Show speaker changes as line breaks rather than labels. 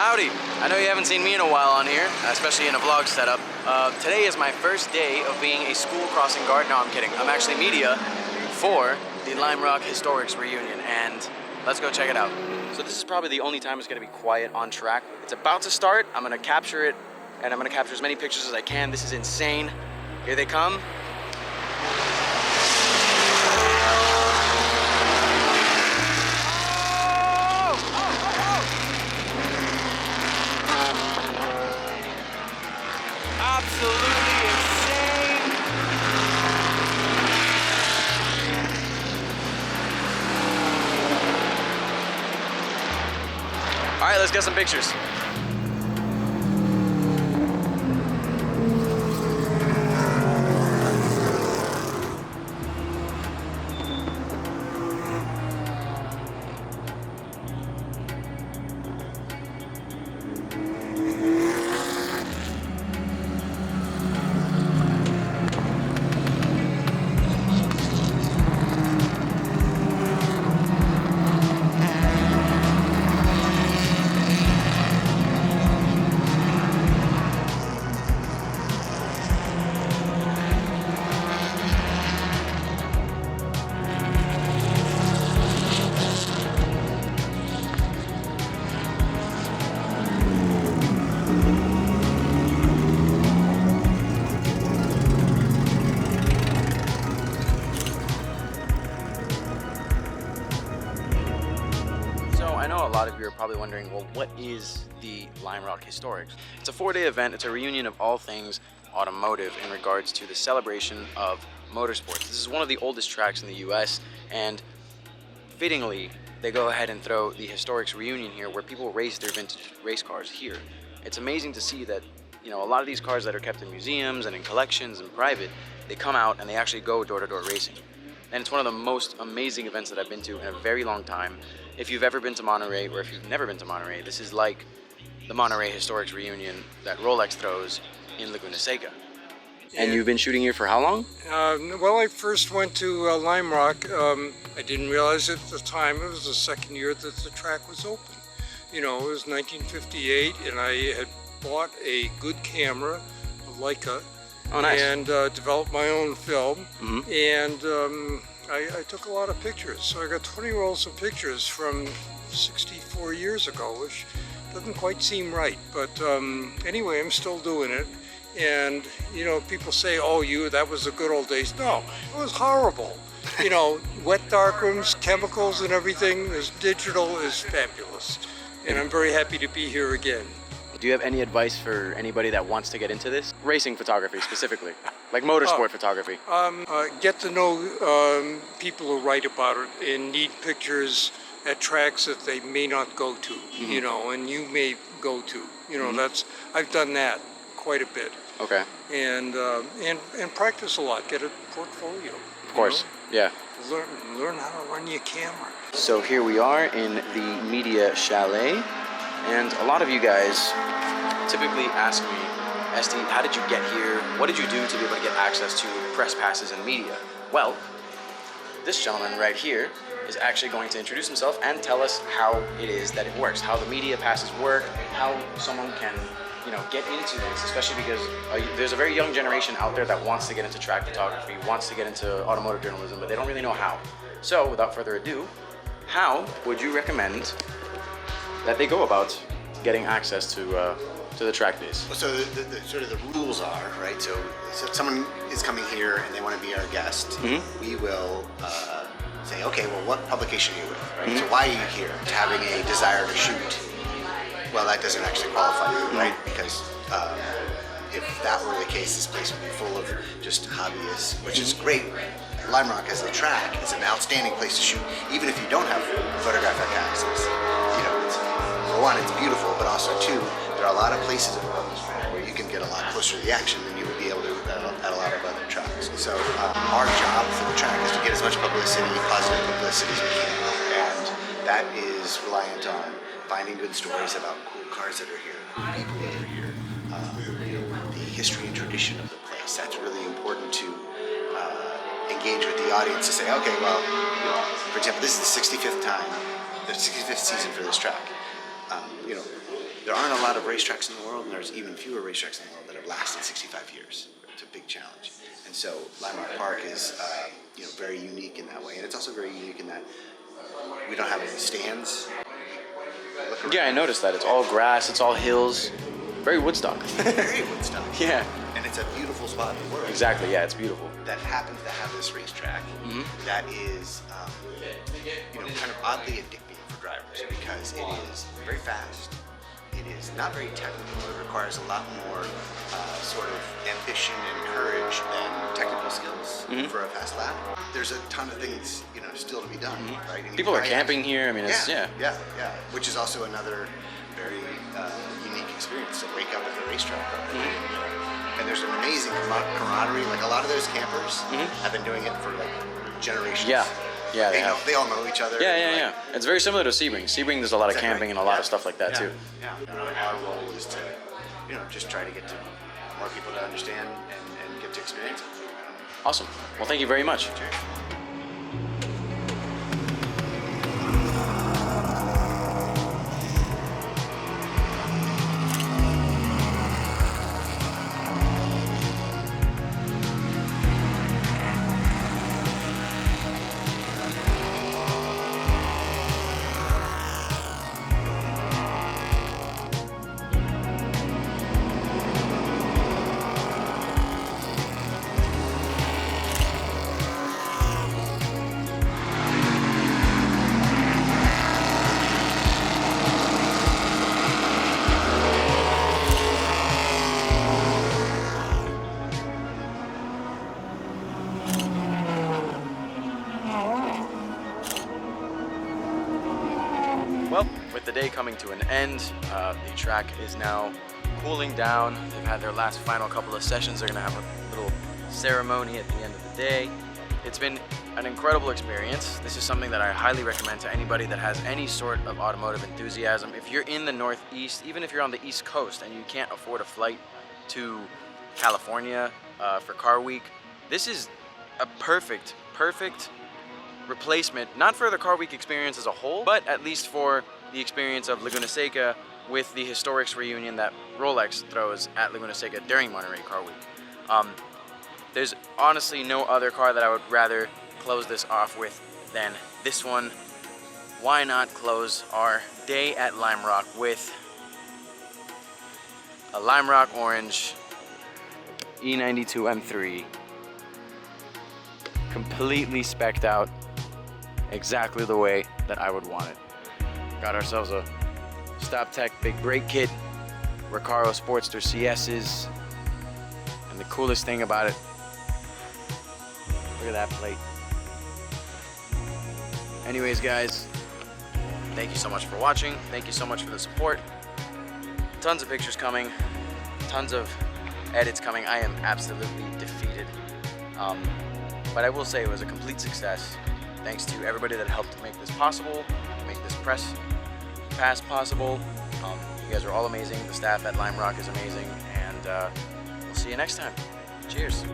Howdy! I know you haven't seen me in a while on here, especially in a vlog setup. Today is my first day of being a school crossing guard. No, I'm kidding. I'm actually media for the Lime Rock Historics reunion, and let's go check it out. So this is probably the only time it's going to be quiet on track. It's about to start. I'm going to capture it, and I'm going to capture as many pictures as I can. This is insane. Here they come. Absolutely insane. All right, let's get some pictures. I know a lot of you are probably wondering, well, what is the Lime Rock Historics? It's a 4-day event. It's a reunion of all things automotive in regards to the celebration of motorsports. This is one of the oldest tracks in the US, and fittingly, they go ahead and throw the Historics reunion here where people race their vintage race cars here. It's amazing to see that, you know, a lot of these cars that are kept in museums and in collections and private, they come out and they actually go door-to-door racing. And it's one of the most amazing events that I've been to in a very long time. If you've ever been to Monterey, or if you've never been to Monterey, this is like the Monterey Historics reunion that Rolex throws in Laguna Seca. And you've been shooting here for how long?
Well, I first went to Lime Rock. I didn't realize at the time it was the second year that the track was open. You know, it was 1958, and I had bought a good camera, a Leica.
Oh, nice.
And developed my own film.
Mm-hmm.
And I took a lot of pictures. So I got 20 rolls of pictures from 64 years ago, which doesn't quite seem right. But anyway, I'm still doing it. And, you know, people say, oh, that was the good old days. No, it was horrible. You know, wet darkrooms, chemicals and everything. This digital is fabulous. And I'm very happy to be here again.
Do you have any advice for anybody that wants to get into this? Racing photography specifically, like motorsport photography.
Get to know people who write about it and need pictures at tracks that they may not go to,
Mm-hmm.
you know, and you may go to. You know,
Mm-hmm.
I've done that quite a bit.
Okay.
And practice a lot. Get a portfolio.
Of course. Yeah.
Learn how to run your camera.
So here we are in the media chalet, and a lot of you guys typically ask me, Esty, how did you get here? What did you do to be able to get access to press passes and media? Well, this gentleman right here is actually going to introduce himself and tell us how it is that it works, how the media passes work, how someone can, you know, get into this, especially because there's a very young generation out there that wants to get into track photography, wants to get into automotive journalism, but they don't really know how. So, without further ado, how would you recommend that they go about getting access to the track days?
So the sort of the rules are, right? So if someone is coming here and they want to be our guest,
Mm-hmm.
we will say, okay, well, what publication are you with, right?
Mm-hmm.
So why are you here? Having a desire to shoot. Well, that doesn't actually qualify you, right? Because if that were the case, this place would be full of just hobbyists, which is great. Lime Rock as a track is an outstanding place to shoot, even if you don't have photographic access. You know, for one, it's beautiful, but also two, there are a lot of places around this track where you can get a lot closer to the action than you would be able to at a lot of other tracks. So our job for the track is to get as much publicity, positive publicity as we can, and that is reliant on finding good stories about cool cars that are here, cool people that are here, the history and tradition of the place. That's really important to engage with the audience to say, okay, well, you know, for example, this is the 65th season for this track. you know, there aren't a lot of racetracks in the world, and there's even fewer racetracks in the world that have lasted 65 years. It's a big challenge. And so Lime Rock Park is, you know, very unique in that way. And it's also very unique in that we don't have any stands.
Yeah, I noticed that. It's all grass, it's all hills. Very Woodstock.
Very Woodstock.
Yeah.
And it's a beautiful spot in the world.
Exactly, yeah, it's beautiful.
That happens to have this racetrack that is, you know, kind of oddly addicting for drivers because it is very fast. It is not very technical. It requires a lot more sort of ambition and courage than technical skills for a fast lap. There's a ton of things, you know, still to be done, right? And
People are camping here. I mean, it's, yeah.
Which is also another very unique experience to wake up at the racetrack. And there's an amazing camaraderie. Like a lot of those campers have been doing it for like generations.
Yeah. Yeah,
they all know each other.
Yeah. It's very similar to Sebring. Sebring, there's a lot of camping and a lot of stuff like that too.
Yeah. Our role is to, you know, just try to get to more people to understand and get to experience it.
Awesome. Well, thank you very much.
Cheers.
Well, with the day coming to an end, the track is now cooling down. They've had their last final couple of sessions. They're gonna have a little ceremony at the end of the day. It's been an incredible experience. This is something that I highly recommend to anybody that has any sort of automotive enthusiasm. If you're in the Northeast, even if you're on the East Coast and you can't afford a flight to California for Car Week, this is a perfect replacement, not for the Car Week experience as a whole, but at least for the experience of Laguna Seca with the Historics reunion that Rolex throws at Laguna Seca during Monterey Car Week. There's honestly no other car that I would rather close this off with than this one. Why not close our day at Lime Rock with a Lime Rock Orange E92 M3, completely specced out exactly the way that I would want it. Got ourselves a Stop Tech big brake kit, Recaro Sportster CS's, and the coolest thing about it, look at that plate. Anyways, guys, thank you so much for watching. Thank you so much for the support. Tons of pictures coming, tons of edits coming. I am absolutely defeated. But I will say it was a complete success. Thanks to everybody that helped make this possible, make this press pass possible. You guys are all amazing. The staff at Lime Rock is amazing, and we'll see you next time. Cheers.